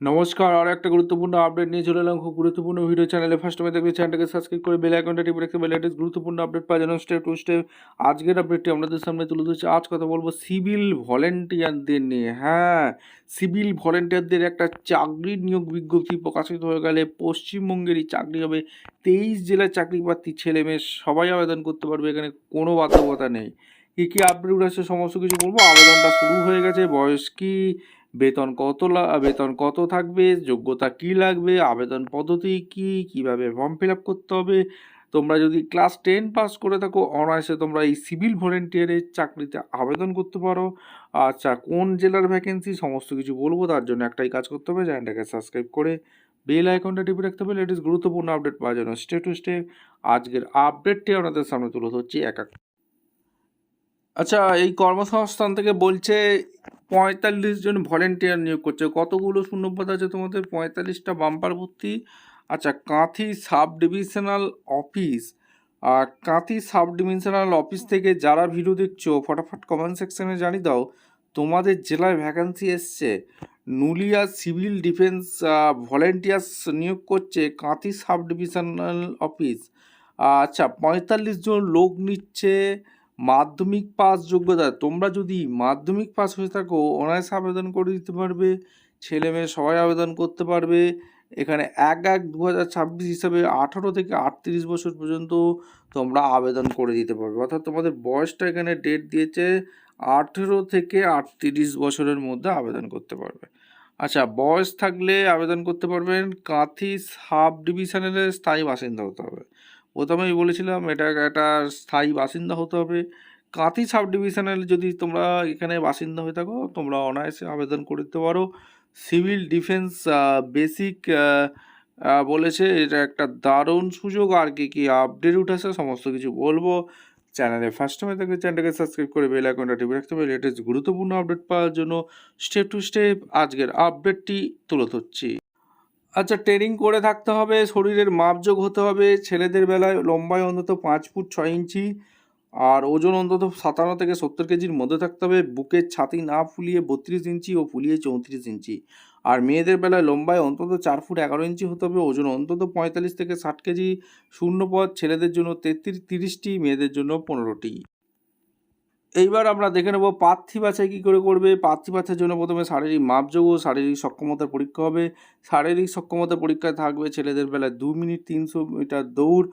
নমস্কার, আর একটা গুরুত্বপূর্ণ আপডেট নিয়ে চলে এলাম। খুব গুরুত্বপূর্ণ ভিডিও। চ্যানেলে ফার্স্ট টাইম দেখলে চ্যানেলটাকে সাবস্ক্রাইব করে বেল আইকনটা টিপে রাখতে হবে লেটেস্ট গুরুত্বপূর্ণ আপডেট পাওয়ার জন্য। স্টেপ টু স্টেপ আজকের আপডেটটি আপনাদের সামনে তুলে ধরছি। আজ কথা বলবো সিভিল ভলেন্টিয়ারদের নিয়ে। হ্যাঁ, সিভিল ভলেন্টিয়ারদের একটা চাকরির নিয়োগ বিজ্ঞপ্তি প্রকাশিত হয়ে গেলে পশ্চিমবঙ্গেরই চাকরি হবে। 23 জেলার চাকরি প্রার্থী ছেলে মেয়ে সবাই আবেদন করতে পারবে, এখানে কোনো বাধ্যকতা নেই। কী কী আপডেট আছে সমস্ত কিছু বলবো। আবেদনটা শুরু হয়ে গেছে। বয়স কি, বেতন কত থাকবে, যোগ্যতা কি লাগবে, আবেদন পদ্ধতি কি, কিভাবে ফর্ম ফিল আপ করতে হবে। তোমরা যদি ক্লাস 10 পাস করে থাকো অনায়াসে তোমরা এই সিভিল ভলেন্টিয়ারের চাকরিতে আবেদন করতে পারো। আচ্ছা, কোন জেলার ভ্যাকেন্সি সমস্ত কিছু বলবো। তার জন্য একটাই কাজ করতে হবে, চ্যানেলটাকে সাবস্ক্রাইব করে বেল আইকনটা টিপে রাখতে হবে লেটেস্ট গুরুত্বপূর্ণ আপডেট পাওয়ার জন্য। স্টেপ টু স্টেপ আজকের আপডেটটি আপনাদের সামনে তুলে ধরছি এক এক। আচ্ছা, এই কর্মসংস্থান থেকে বলছে 45 জন ভলেন্টিয়ার নিয়োগ করছে। কতগুলো শূন্যপদ আছে তোমাদের? 45টা বাম্পার ভর্তি। আচ্ছা, Kanthi sub divisional office, Kanthi sub divisional office থেকে যারা ভিডিও দেখছো ফটাফট কমেন্ট সেকশনে জানিয়ে দাও তোমাদের জেলায় ভ্যাকান্সি এসছে। নুলিয়া সিভিল ডিফেন্স ভলেন্টিয়ার্স নিয়োগ করছে কাঁথি সাব ডিভিশনাল অফিস। আচ্ছা, 45 জন লোক নিচ্ছে। মাধ্যমিক পাস যোগ্যতা, তোমরা যদি মাধ্যমিক পাস হয়ে থাকো অনায়াসে আবেদন করে দিতে পারবে। ছেলে মেয়ে সবাই আবেদন করতে পারবে। এখানে 1/1/2026 হিসাবে 18 থেকে 38 বছর পর্যন্ত তোমরা আবেদন করে দিতে পারবে। অর্থাৎ তোমাদের বয়সটা এখানে ডেট দিয়েছে 18 থেকে 38 বছরের মধ্যে আবেদন করতে পারবে। আচ্ছা, বয়স থাকলে আবেদন করতে পারবেন। কাঁথি সাব ডিভিশনালের স্থায়ী বাসিন্দা হতে হবে। প্রথমেই বলেছিলাম এটা একটা স্থায়ী বাসিন্দা হতে হবে। কাঁথি সাব ডিভিশনাল যদি তোমরা এখানে বাসিন্দা হয়ে থাকো তোমরা অনায়াসে আবেদন করে দিতে পারো। সিভিল ডিফেন্স বেসিক বলেছে, এটা একটা দারুণ সুযোগ। আর কি কি আপডেট উঠেছে সমস্ত কিছু বলবো। চ্যানেলে ফার্স্ট টাইম থাকলে চ্যানেলটাকে সাবস্ক্রাইব করে বেল আইকনটা টিপে রাখতে হবে লেটেস্ট গুরুত্বপূর্ণ আপডেট পাওয়ার জন্য। স্টেপ টু স্টেপ আজকের আপডেটটি তুলে ধরছি। আচ্ছা, ট্রেনিং করে থাকতে হবে, শরীরের মাপযোগ হতে হবে। ছেলেদের বেলায় লম্বায় অন্তত 5 ফুট 6 ইঞ্চি আর ওজন অন্তত 57 থেকে 70 কেজির মধ্যে থাকতে হবে। বুকের ছাতি না ফুলিয়ে 32 ইঞ্চি ও ফুলিয়ে 34 ইঞ্চি। আর মেয়েদের বেলায় লম্বায় অন্তত 4 ফুট 11 ইঞ্চি হতে হবে। ওজন অন্তত 45 থেকে 60 কেজি। শূন্যপদ ছেলেদের জন্য 30টি, মেয়েদের জন্য 15টি। এইবার আমরা দেখে নেব প্রার্থী বাছাই কী করে করবে। প্রার্থী বাছাইয়ের জন্য প্রথমে শারীরিক মাপযোগ ও শারীরিক সক্ষমতার পরীক্ষা হবে। শারীরিক সক্ষমতার পরীক্ষায় থাকবে ছেলেদের বেলায় 2 মিনিট 300 মিটার দৌড়,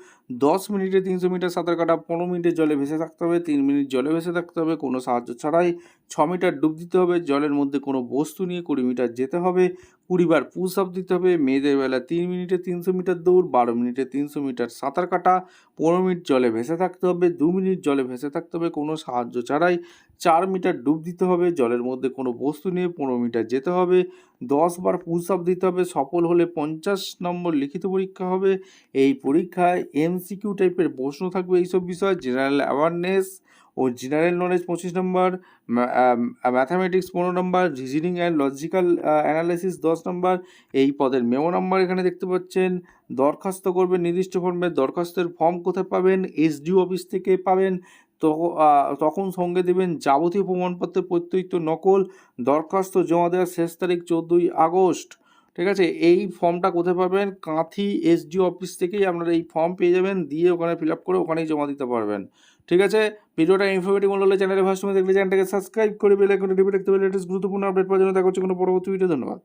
10 মিনিটে 300 মিটার সাঁতার কাটা, 15 মিনিটে জলে ভেসে থাকতে হবে, 3 মিনিট জলে ভেসে থাকতে হবে কোনো সাহায্য ছাড়াই, 6 মিটার ডুব দিতে হবে, জলের মধ্যে কোনো বস্তু নিয়ে 20 মিটার যেতে হবে, 20 বার পুশ আপ দিতে হবে। মেয়েদের বেলায় 3 মিনিটে 300 মিটার দৌড়, 12 মিনিটে 300 মিটার সাঁতার কাটা, 15 মিনিট জলে ভেসে থাকতে হবে, 2 মিনিট জলে ভেসে থাকতে হবে কোনো সাহায্য ছাড়াই, 4 মিটার ডুব দিতে হবে, জলের মধ্যে কোনো বস্তু নিয়ে 15 মিটার যেতে হবে, 10 বার পুশ আপ দিতে হবে। সফল হলে 50 নম্বর লিখিত পরীক্ষা হবে। এই পরীক্ষায় এমসিকিউ টাইপের প্রশ্ন থাকবে এইসব বিষয়: জেনারেল অ্যাওয়ারনেস ও জেনারেল নলেজ 25 নম্বর, ম্যাথামেটিক্স 15 নম্বর, রিজনিং অ্যান্ড লজিক্যাল অ্যানালাইসিস 10 নম্বর। এই পদের মেমো নাম্বার এখানে দেখতে পাচ্ছেন। দরখাস্ত করবেন নির্দিষ্ট ফর্মে। দরখাস্তের ফর্ম কোথায় পাবেন? এসডিও অফিস থেকে পাবেন। তো তখন সঙ্গে দেবেন যাবতীয় প্রমাণপত্রের প্রত্যয়িত নকল। দরখাস্ত জমা দেওয়ার শেষ তারিখ 14ই আগস্ট। ঠিক আছে, এই ফর্মটা কোথায় পাবেন? কাঁথি এসডিও অফিস থেকেই আপনারা এই ফর্ম পেয়ে যাবেন, দিয়ে ওখানে ফিল আপ করে ওখানেই জমা দিতে পারবেন। ঠিক আছে, ভিডিওটা ইনফরমেটিভ মনে হলে চ্যানেলে ফার্স্ট টাইম দেখলে চ্যানেলটাকে সাবস্ক্রাইব করে বেল আইকনটা টিপে রাখতে হবে লেটেস্ট গুরুত্বপূর্ণ আপডেট পাওয়ার জন্য। দেখা হচ্ছে কোনো পরবর্তী ভিডিও। ধন্যবাদ।